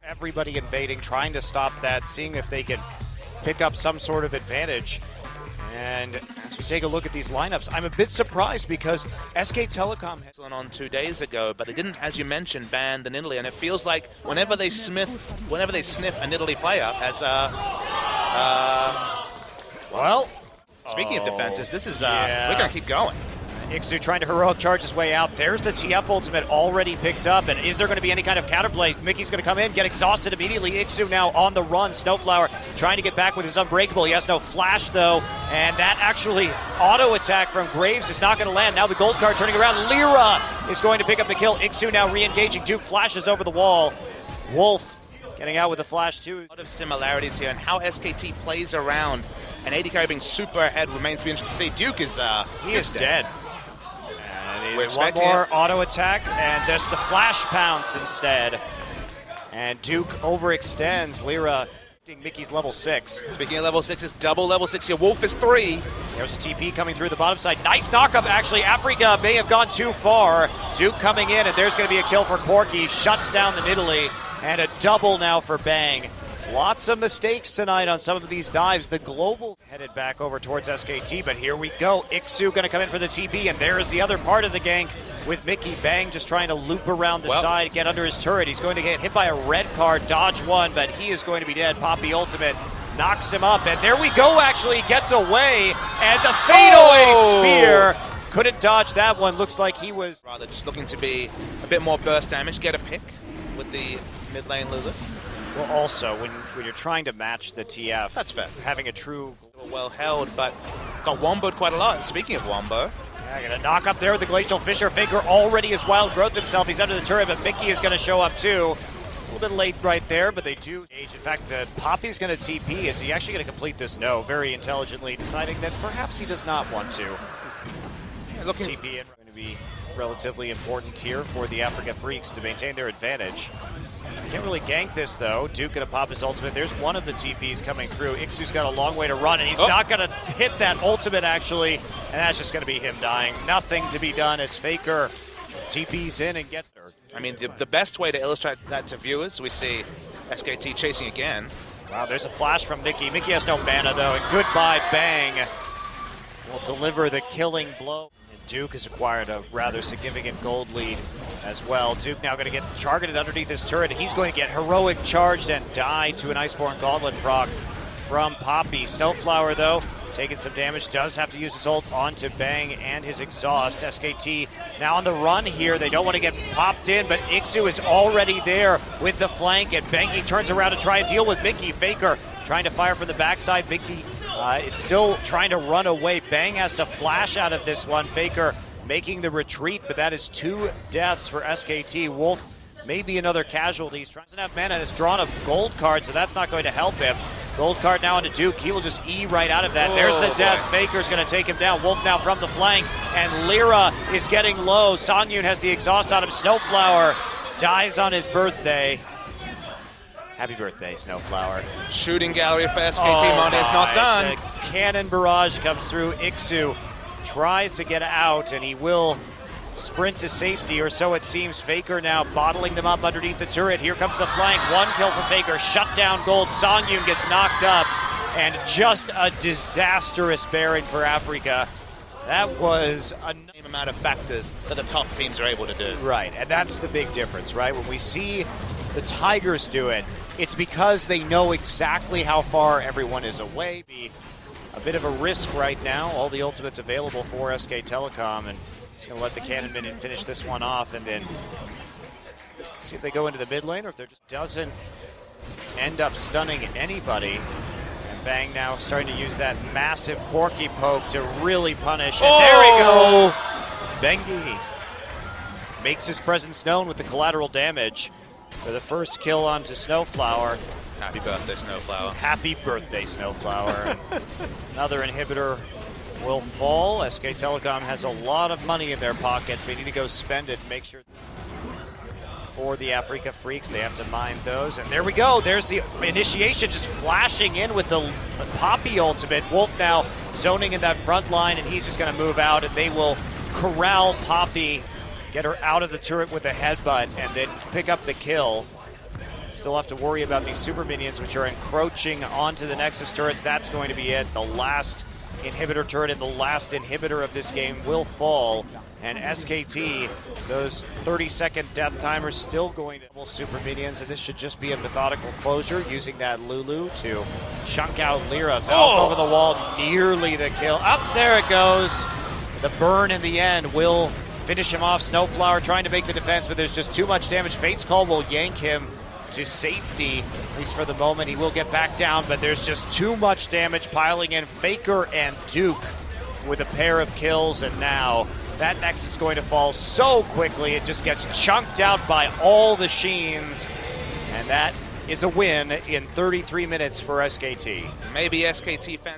Everybody invading, trying to stop that, seeing if they can pick up some sort of advantage. And as we take a look at these lineups, I'm a bit surprised because SK Telecom has on 2 days ago, but they didn't, as you mentioned, ban the Nidalee, and it feels like whenever they sniff a Nidalee player as well. Speaking of defenses, this is yeah. we're gonna keep going. Ixu trying to heroic charge his way out. There's the TF ultimate already picked up. And is there going to be any kind of counterplay? Mickey's going to come in, get exhausted immediately. Ixu now on the run. Snowflower trying to get back with his Unbreakable. He has no flash, though. And that actually auto attack from Graves is not going to land. Now the gold card turning around. Lyra is going to pick up the kill. Ixu now re-engaging. Duke flashes over the wall. Wolf getting out with a flash, too. A lot of similarities here, and how SKT plays around an AD carry being super ahead remains to be interesting to see. Duke is he is dead. We're One more auto attack, and there's the flash pounce instead. And Duke overextends. Lyra, Mickey's level 6. Speaking of level 6, it's double level 6 here. Wolf is 3. There's a TP coming through the bottom side. Nice knockup, actually. Afreeca may have gone too far. Duke coming in, and there's going to be a kill for Corki. Shuts down the Nidalee, and a double now for Bang. Lots of mistakes tonight on some of these dives. The global headed back over towards SKT, but here we go. Ixu going to come in for the TP, and there's the other part of the gank with Mickey. Bang just trying to loop around the side, get under his turret. He's going to get hit by a red card, dodge one, but he is going to be dead. Poppy ultimate knocks him up, and there we go, actually. Gets away, and the fadeaway spear. Couldn't dodge that one. Looks like he was rather just looking to be a bit more burst damage, get a pick with the mid lane Lulu. Well, also, when you're trying to match the TF, that's fair. Having a true well held, but got womboed quite a lot. Speaking of wombo, gonna knock up there with the Glacial Fissure. Faker already has wild growth himself. He's under the turret, but Mickey is gonna show up too. A little bit late right there, but they do age. In fact, Poppy's gonna TP. Is he actually gonna complete this? No, very intelligently deciding that perhaps he does not want to. Looking TP in going to be relatively important here for the Afreeca Freaks to maintain their advantage. Can't really gank this, though. Duke gonna pop his ultimate. There's one of the TPs coming through. Ixu's got a long way to run, and he's not gonna hit that ultimate, actually, and that's just gonna be him dying. Nothing to be done as Faker TPs in and gets there. I mean, the best way to illustrate that to viewers, we see SKT chasing again. Wow, there's a flash from Mickey. Mickey has no mana, though, and goodbye, Bang will deliver the killing blow. Duke has acquired a rather significant gold lead as well. Duke now going to get targeted underneath his turret. He's going to get heroic charged and die to an Iceborne Gauntlet proc from Poppy. Snowflower, though, taking some damage, does have to use his ult onto Bang and his exhaust. SKT now on the run here. They don't want to get popped in, but Ixu is already there with the flank, and Bangy turns around to try and deal with Mickey. Faker trying to fire from the backside. Mickey is still trying to run away. Bang has to flash out of this one. Faker making the retreat, but that is 2 deaths for SKT. Wolf maybe another casualty. He doesn't have mana and has drawn a gold card, so that's not going to help him. Gold card now onto Duke. He will just E right out of that. There's the death. Faker's going to take him down. Wolf now from the flank, and Lyra is getting low. Sonyun has the exhaust on him. Snowflower dies on his birthday. Happy birthday, Snowflower. Shooting gallery for SKT. Monday is not done. The cannon barrage comes through. Ixu tries to get out, and he will sprint to safety, or so it seems. Faker now bottling them up underneath the turret. Here comes the flank. One kill for Faker. Shut down gold. Songyun gets knocked up, and just a disastrous Baron for Afreeca. That was a amount of factors that the top teams are able to do. Right, and that's the big difference, right? When we see the Tigers do it, it's because they know exactly how far everyone is away. Be a bit of a risk right now. All the ultimates available for SK Telecom, and he's going to let the Cannon Minion finish this one off, and then see if they go into the mid lane, or if there just doesn't end up stunning anybody. And Bang now starting to use that massive Corki poke to really punish. And there we go! Bengi makes his presence known with the collateral damage for the first kill onto Snowflower. Happy birthday, Snowflower. Happy birthday, Snowflower. Another inhibitor will fall. SK Telecom has a lot of money in their pockets. They need to go spend it, make sure. For the Afreeca Freaks, they have to mine those. And there we go. There's the initiation, just flashing in with the Poppy ultimate. Wolf now zoning in that front line, and he's just going to move out, and they will corral Poppy, get her out of the turret with a headbutt, and then pick up the kill. Still have to worry about these super minions, which are encroaching onto the Nexus turrets. That's going to be it. The last inhibitor turret and the last inhibitor of this game will fall. And SKT, those 30-second death timers, still going to double super minions, and this should just be a methodical closure, using that Lulu to chunk out Lyra. Valk over the wall, nearly the kill. Up there it goes. The burn in the end will finish him off. Snowflower trying to make the defense, but there's just too much damage. Fate's Call will yank him to safety, at least for the moment. He will get back down, but there's just too much damage piling in. Faker and Duke with a pair of kills, and now that Nexus is going to fall so quickly. It just gets chunked out by all the Sheens, and that is a win in 33 minutes for SKT. Maybe SKT fans